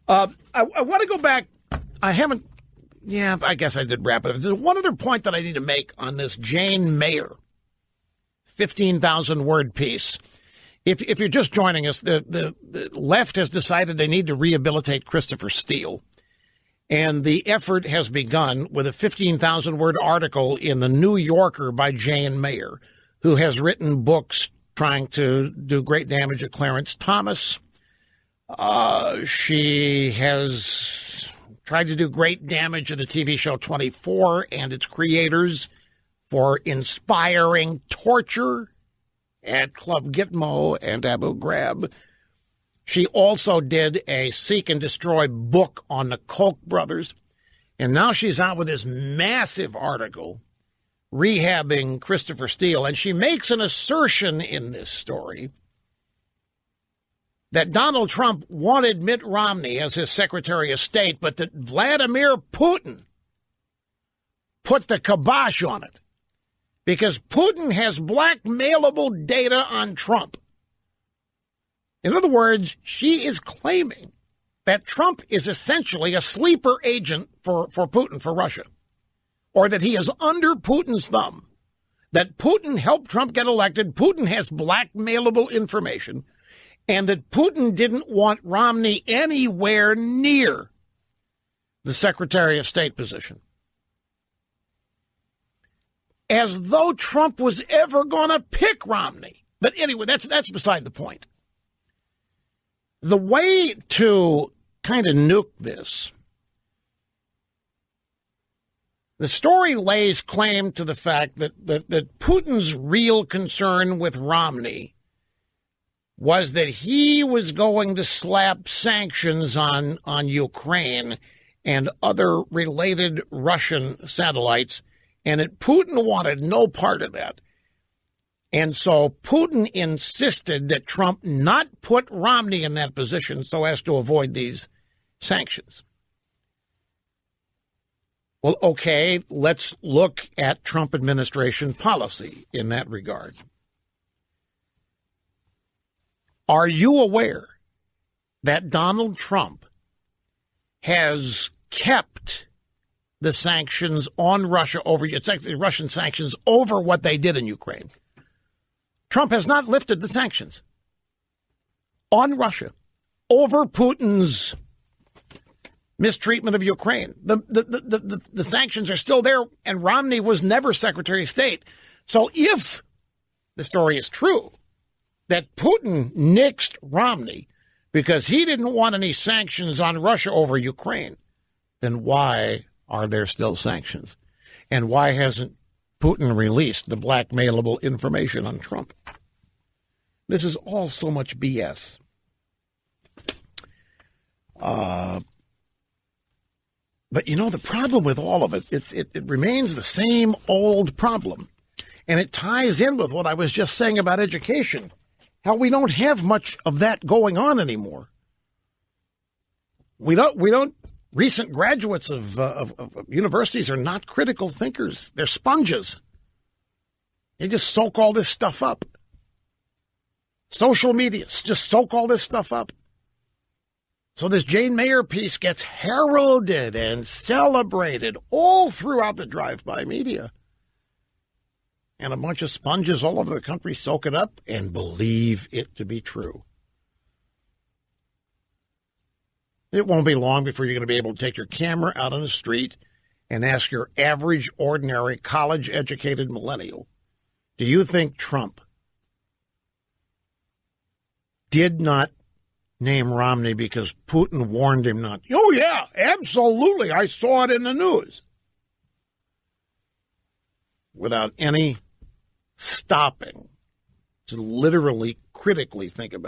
I want to go back. I haven't. Yeah, I guess I did wrap it up. There's one other point that I need to make on this Jane Mayer 15,000-word piece. If you're just joining us, the left has decided they need to rehabilitate Christopher Steele. And the effort has begun with a 15,000-word article in the New Yorker by Jane Mayer, who has written books trying to do great damage at Clarence Thomas. She has tried to do great damage at the TV show 24 and its creators for inspiring torture at Club Gitmo and Abu Ghraib. She also did a Seek and Destroy book on the Koch brothers. And now she's out with this massive article rehabbing Christopher Steele. And she makes an assertion in this story that Donald Trump wanted Mitt Romney as his Secretary of State, but that Vladimir Putin put the kibosh on it because Putin has blackmailable data on Trump. In other words, she is claiming that Trump is essentially a sleeper agent for Putin, for Russia, or that he is under Putin's thumb, that Putin helped Trump get elected, Putin has blackmailable information, and that Putin didn't want Romney anywhere near the Secretary of State position. As though Trump was ever going to pick Romney. But anyway, that's beside the point. The way to kind of nuke this, the story lays claim to the fact that Putin's real concern with Romney was that he was going to slap sanctions on Ukraine and other related Russian satellites, and that Putin wanted no part of that. And so Putin insisted that Trump not put Romney in that position so as to avoid these sanctions. Well, okay, let's look at Trump administration policy in that regard. Are you aware that Donald Trump has kept the sanctions on Russia over, it's actually Russian sanctions over what they did in Ukraine? Trump has not lifted the sanctions on Russia over Putin's mistreatment of Ukraine. The sanctions are still there, and Romney was never Secretary of State. So if the story is true that Putin nixed Romney because he didn't want any sanctions on Russia over Ukraine, then why are there still sanctions? And why hasn't Putin released the blackmailable information on Trump? This is all so much BS. But, you know, the problem with all of it remains the same old problem. And it ties in with what I was just saying about education, how we don't have much of that going on anymore. We don't. Recent graduates of universities are not critical thinkers. They're sponges. They just soak all this stuff up. Social media just soak all this stuff up. So this Jane Mayer piece gets heralded and celebrated all throughout the drive-by media. And a bunch of sponges all over the country soak it up and believe it to be true. It won't be long before you're going to be able to take your camera out on the street and ask your average, ordinary, college-educated millennial, do you think Trump did not name Romney because Putin warned him not? Oh, yeah, absolutely. I saw it in the news. Without any stopping to literally, critically think about it.